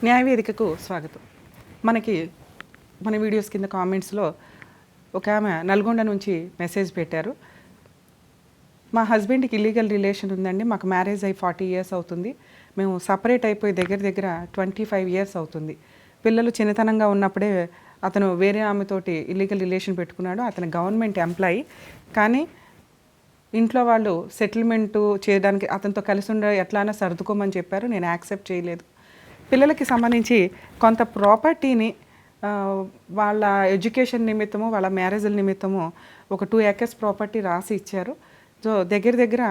న్యాయ వేదికకు స్వాగతం. మనకి మన వీడియోస్ కింద కామెంట్స్లో ఒక ఆమె నల్గొండ నుంచి మెసేజ్ పెట్టారు. మా హస్బెండ్కి ఇల్లీగల్ రిలేషన్ ఉందండి, మాకు మ్యారేజ్ అయ్యి 40 years అవుతుంది, మేము సపరేట్ అయిపోయి దగ్గర 25 years అవుతుంది. పిల్లలు చిన్నతనంగా ఉన్నప్పుడే అతను వేరే ఆమెతోటి ఇల్లీగల్ రిలేషన్ పెట్టుకున్నాడు. అతను గవర్నమెంట్ ఎంప్లాయీ, కానీ ఇంట్లో వాళ్ళు సెటిల్మెంటు చేయడానికి అతనితో కలిసి ఉండే ఎట్లానా సర్దుకోమని చెప్పారు. నేను యాక్సెప్ట్ చేయలేదు. పిల్లలకి సంబంధించి కొంత ప్రాపర్టీని వాళ్ళ ఎడ్యుకేషన్ నిమిత్తము, వాళ్ళ మ్యారేజ్ల నిమిత్తము ఒక 2 acres ప్రాపర్టీ రాసి ఇచ్చారు. సో దగ్గర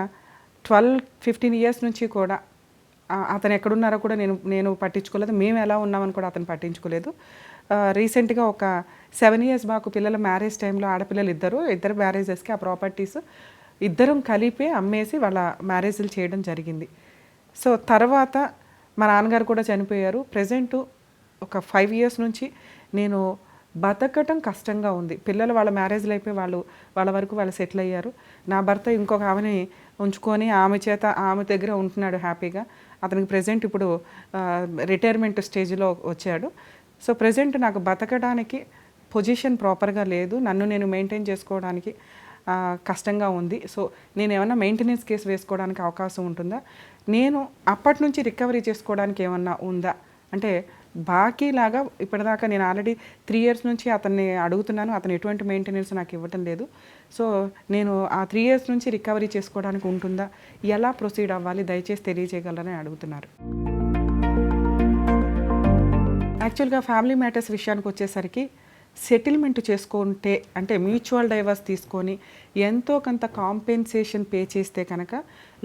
12-15 years నుంచి కూడా అతను ఎక్కడున్నారో కూడా నేను పట్టించుకోలేదు. మేము ఎలా ఉన్నామని కూడా అతను పట్టించుకోలేదు. రీసెంట్గా ఒక 7 years మాకు పిల్లల మ్యారేజ్ టైంలో ఆడపిల్లలు ఇద్దరు మ్యారేజెస్కి ఆ ప్రాపర్టీస్ ఇద్దరం కలిపి అమ్మేసి వాళ్ళ మ్యారేజ్లు చేయడం జరిగింది. సో తర్వాత మా నాన్నగారు కూడా చనిపోయారు. ప్రజెంట్ ఒక 5 years నుంచి నేను బతకటం కష్టంగా ఉంది. పిల్లలు వాళ్ళ మ్యారేజ్లు అయిపోయి వాళ్ళ వరకు వాళ్ళు సెటిల్ అయ్యారు. నా భర్త ఇంకొక ఆమెని ఉంచుకొని ఆమె దగ్గర ఉంటున్నాడు హ్యాపీగా. అతనికి ప్రజెంట్ ఇప్పుడు రిటైర్మెంట్ స్టేజ్లో వచ్చాడు. సో ప్రజెంట్ నాకు బతకడానికి పొజిషన్ ప్రాపర్గా లేదు, నన్ను నేను మెయింటైన్ చేసుకోవడానికి కష్టంగా ఉంది. సో నేను ఏమన్నా మెయింటెనెన్స్ కేసు వేసుకోవడానికి అవకాశం ఉంటుందా, నేను అప్పటి నుంచి రికవరీ చేసుకోవడానికి ఏమన్నా ఉందా అంటే బాకీలాగా ఇప్పటిదాకా నేను ఆల్రెడీ 3 years నుంచి అతన్ని అడుగుతున్నాను. అతను ఎటువంటి మెయింటెనెన్స్ నాకు ఇవ్వటం లేదు. సో నేను ఆ 3 years నుంచి రికవరీ చేసుకోవడానికి ఉంటుందా, ఎలా ప్రొసీడ్ అవ్వాలి, దయచేసి తెలియజేయగలరని అడుగుతున్నారు. యాక్చువల్గా ఫ్యామిలీ మ్యాటర్స్ విషయానికి వచ్చేసరికి సెటిల్మెంట్ చేసుకుంటే అంటే మ్యూచువల్ డైవర్స్ తీసుకొని ఎంతో కొంత కాంపెన్సేషన్ పే చేస్తే కనుక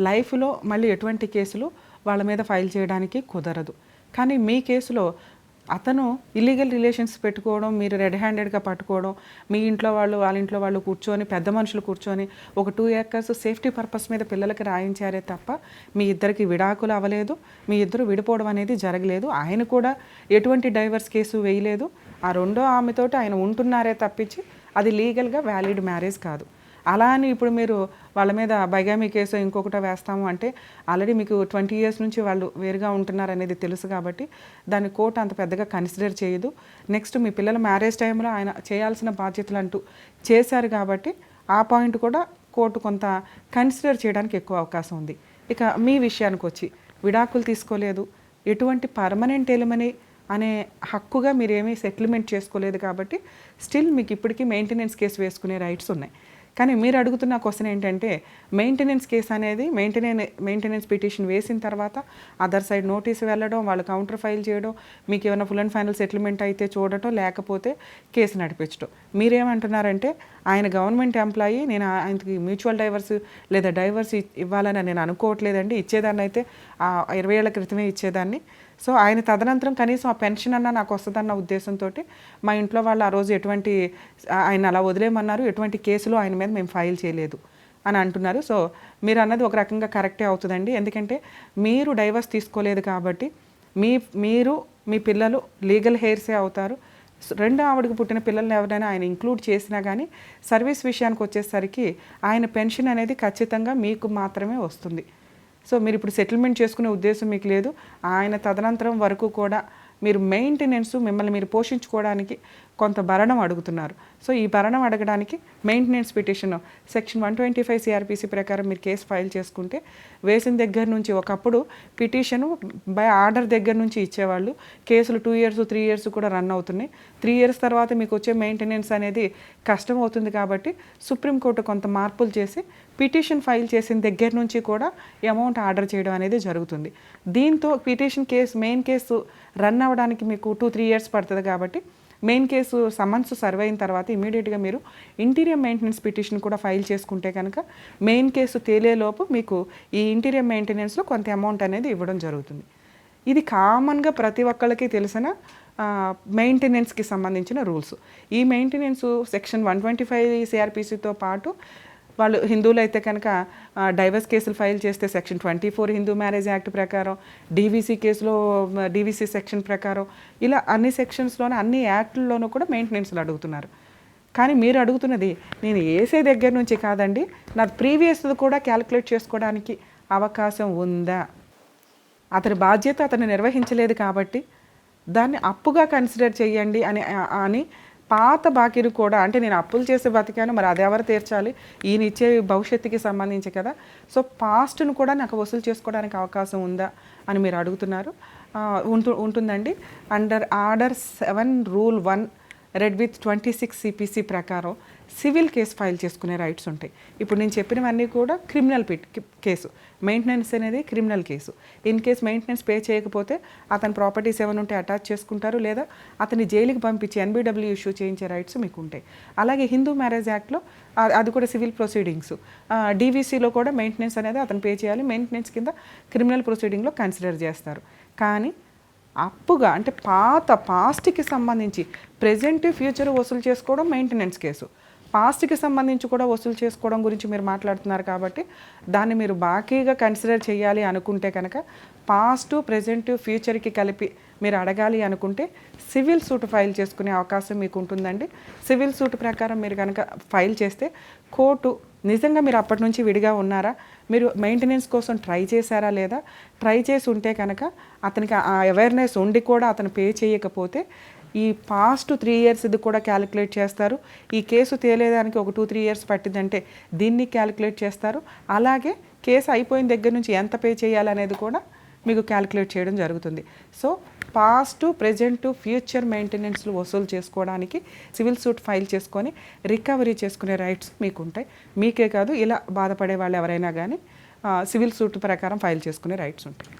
లైఫ్లో మళ్ళీ ఎటువంటి కేసులు వాళ్ళ మీద ఫైల్ చేయడానికి కుదరదు. కానీ మీ కేసులో అతను ఇల్లీగల్ రిలేషన్స్ పెట్టుకోవడం, మీరు రెడ్ హ్యాండెడ్గా పట్టుకోవడం, మీ ఇంట్లో వాళ్ళు వాళ్ళ ఇంట్లో వాళ్ళు కూర్చొని పెద్ద మనుషులు కూర్చొని ఒక 2 acres సేఫ్టీ పర్పస్ మీద పిల్లలకి రాయించారే తప్ప మీ ఇద్దరికి విడాకులు అవ్వలేదు, మీ ఇద్దరు విడిపోవడం అనేది జరగలేదు. ఆయన కూడా ఎటువంటి డైవర్స్ కేసు వేయలేదు. ఆ రెండో ఆమెతోటి ఆయన ఉంటున్నారే తప్పించి అది లీగల్గా వ్యాలిడ్ మ్యారేజ్ కాదు. అలా అని ఇప్పుడు మీరు వాళ్ళ మీద బైగామీ కేసు ఇంకొకటి వేస్తాము అంటే ఆల్రెడీ మీకు 20 years నుంచి వాళ్ళు వేరుగా ఉంటున్నారు అనేది తెలుసు కాబట్టి దాన్ని కోర్టు అంత పెద్దగా కన్సిడర్ చేయదు. నెక్స్ట్ మీ పిల్లల మ్యారేజ్ టైంలో ఆయన చేయాల్సిన బాధ్యతలు అంటూ చేశారు కాబట్టి ఆ పాయింట్ కూడా కోర్టు కొంత కన్సిడర్ చేయడానికి ఎక్కువ అవకాశం ఉంది. ఇక మీ విషయానికి వచ్చి విడాకులు తీసుకోలేదు, ఎటువంటి పర్మనెంట్ ఎలిమనీ అనే హక్కుగా మీరేమీ సెటిల్మెంట్ చేసుకోలేదు కాబట్టి స్టిల్ మీకు ఇప్పటికీ మెయింటెనెన్స్ కేసు వేసుకునే రైట్స్ ఉన్నాయి. కానీ మీరు అడుగుతున్న క్వశ్చన్ ఏంటంటే మెయింటెనెన్స్ కేసు అనేది మెయింటెనెన్స్ పిటిషన్ వేసిన తర్వాత అదర్ సైడ్ నోటీస్ వెళ్ళడం, వాళ్ళు కౌంటర్ ఫైల్ చేయడం, మీకు ఏమైనా ఫుల్ అండ్ ఫైనల్ సెటిల్మెంట్ అయితే చూడటం, లేకపోతే కేసు నడిపించడం. మీరేమంటున్నారంటే ఆయన గవర్నమెంట్ ఎంప్లాయీ, నేను ఆయనకి మ్యూచువల్ డైవర్స్ లేదా డైవర్స్ ఇవ్వాలని నేను అనుకోవట్లేదండి, ఇచ్చేదాన్ని అయితే 20 ఏళ్ల క్రితమే ఇచ్చేదాన్ని. సో ఆయన తదనంతరం కనీసం ఆ పెన్షన్ అన్నా నాకు వస్తుందన్న ఉద్దేశంతో మా ఇంట్లో వాళ్ళు ఆ రోజు ఎటువంటి ఆయన అలా వదిలేయమన్నారు, ఎటువంటి కేసులు ఆయన మీద మేము ఫైల్ చేయలేదు అని అంటున్నారు. సో మీరు అన్నది ఒక రకంగా కరెక్టే అవుతుందండి. ఎందుకంటే మీరు డైవర్స్ తీసుకోలేదు కాబట్టి మీరు మీ పిల్లలు లీగల్ హెయిర్సే అవుతారు. రెండో ఆవిడకి పుట్టిన పిల్లల్ని ఎవరైనా ఆయన ఇంక్లూడ్ చేసినా కానీ సర్వీస్ విషయానికి వచ్చేసరికి ఆయన పెన్షన్ అనేది ఖచ్చితంగా మీకు మాత్రమే వస్తుంది. సో మీరు ఇప్పుడు సెటిల్మెంట్ చేసుకునే ఉద్దేశం మీకు లేదు. ఆయన తదనంతరం వరకు కూడా మీరు మెయింటెనెన్స్, మిమ్మల్ని మీరు పోషించుకోవడానికి కొంత భరణం అడుగుతున్నారు. సో ఈ భరణం అడగడానికి మెయింటెనెన్స్ పిటిషన్ సెక్షన్ 125 CRPC ప్రకారం మీరు కేసు ఫైల్ చేసుకుంటే వేసిన దగ్గర నుంచి ఒకప్పుడు పిటిషను బై ఆర్డర్ దగ్గర నుంచి ఇచ్చేవాళ్ళు. కేసులు 2 years 3 years కూడా రన్ అవుతున్నాయి. 3 years తర్వాత మీకు వచ్చే మెయింటెనెన్స్ అనేది కష్టం అవుతుంది కాబట్టి సుప్రీంకోర్టు కొంత మార్పులు చేసి పిటిషన్ ఫైల్ చేసిన దగ్గర నుంచి కూడా అమౌంట్ ఆర్డర్ చేయడం అనేది జరుగుతుంది. దీంతో petition case main case run అవ్వడానికి మీకు 2-3 years పడుతుంది కాబట్టి మెయిన్ కేసు సమన్స్ సర్వ్ అయిన తర్వాత ఇమీడియట్గా మీరు ఇంటీరియర్ మెయింటెనెన్స్ పిటిషన్ కూడా ఫైల్ చేసుకుంటే కనుక మెయిన్ కేసు తేలేలోపు మీకు ఈ ఇంటీరియర్ మెయింటెనెన్స్లో కొంత అమౌంట్ అనేది ఇవ్వడం జరుగుతుంది. ఇది కామన్గా ప్రతి ఒక్కళ్ళకి తెలిసిన మెయింటెనెన్స్కి సంబంధించిన రూల్స్. ఈ మెయింటెనెన్స్ సెక్షన్ 125 CRPCతో పాటు వాళ్ళు హిందువులు అయితే కనుక డైవర్స్ కేసులు ఫైల్ చేస్తే సెక్షన్ 24 హిందూ మ్యారేజ్ యాక్ట్ ప్రకారం, డీవీసీ కేసులో డీవీసీ సెక్షన్ ప్రకారం, ఇలా అన్ని సెక్షన్స్లోనే అన్ని యాక్ట్లలోనూ కూడా మెయింటెనెన్స్లు అడుగుతున్నారు. కానీ మీరు అడుగుతున్నది నేను వేసే దగ్గర నుంచి కాదండి, నా ప్రీవియస్ కూడా క్యాలిక్యులేట్ చేసుకోవడానికి అవకాశం ఉందా, అతని బాధ్యత అతను నిర్వహించలేదు కాబట్టి దాన్ని అప్పుగా కన్సిడర్ చేయండి అని పాత బాకీలు కూడా, అంటే నేను అప్పులు చేసి బతికాను, మరి అది ఎవరు తీర్చాలి, ఈయన ఇచ్చే భవిష్యత్తుకి సంబంధించి కదా, సో పాస్ట్ను కూడా నాకు వసూలు చేసుకోవడానికి అవకాశం ఉందా అని మీరు అడుగుతున్నారు. ఉంటుందండి. Under order 7 rule 1 red with 26 CPC ప్రకారం సివిల్ కేసు ఫైల్ చేసుకునే రైట్స్ ఉంటాయి. ఇప్పుడు నేను చెప్పినవన్నీ కూడా క్రిమినల్ కేసు. మెయింటెనెన్స్ అనేది criminal case. In case maintenance pay చేయకపోతే అతని ప్రాపర్టీస్ ఏమైనా ఉంటే అటాచ్ చేసుకుంటారు, లేదా అతని జైలుకి పంపించి NBW ఇష్యూ చేయించే రైట్స్ మీకు ఉంటాయి. అలాగే హిందూ మ్యారేజ్ యాక్ట్లో అది కూడా సివిల్ ప్రొసీడింగ్స్. DVCలో కూడా మెయింటెనెన్స్ అనేది అతను పే చేయాలి. మెయింటెనెన్స్ కింద క్రిమినల్ ప్రొసీడింగ్లో కన్సిడర్ చేస్తారు. కానీ అప్పుగా అంటే పాస్ట్కి సంబంధించి ప్రెజెంట్ ఫ్యూచర్ వసూలు చేసుకోవడం మెయింటెనెన్స్ కేసు. పాస్ట్కి సంబంధించి కూడా వసూలు చేసుకోవడం గురించి మీరు మాట్లాడుతున్నారు కాబట్టి దాన్ని మీరు బాకీగా కన్సిడర్ చేయాలి అనుకుంటే కనుక పాస్ట్ ప్రెజెంట్ ఫ్యూచర్కి కలిపి మీరు అడగాలి అనుకుంటే సివిల్ సూట్ ఫైల్ చేసుకునే అవకాశం మీకు ఉంటుందండి. సివిల్ సూట్ ప్రకారం మీరు కనుక ఫైల్ చేస్తే కోర్టు నిజంగా మీరు అప్పటి నుంచి విడిగా ఉన్నారా, మీరు మెయింటెనెన్స్ కోసం ట్రై చేశారా, లేదా ట్రై చేసి ఉంటే కనుక అతనికి ఆ అవేర్నెస్ ఉండి కూడా అతను పే చేయకపోతే ఈ పాస్ట్ 3 years ఇది కూడా క్యాలిక్యులేట్ చేస్తారు. ఈ కేసు తేలేదానికి ఒక 2-3 years పట్టిందంటే దీన్ని క్యాలిక్యులేట్ చేస్తారు. అలాగే కేసు అయిపోయిన దగ్గర నుంచి ఎంత పే చేయాలనేది కూడా మీకు క్యాలిక్యులేట్ చేయడం జరుగుతుంది. సో పాస్ట్ ప్రెజెంట్ ఫ్యూచర్ మెయింటెనెన్స్లు వసూలు చేసుకోవడానికి సివిల్ సూట్ ఫైల్ చేసుకొని రికవరీ చేసుకునే రైట్స్ మీకు ఉంటాయి. మీకే కాదు, ఇలా బాధపడే వాళ్ళు ఎవరైనా కానీ సివిల్ సూట్ ప్రకారం ఫైల్ చేసుకునే రైట్స్ ఉంటాయి.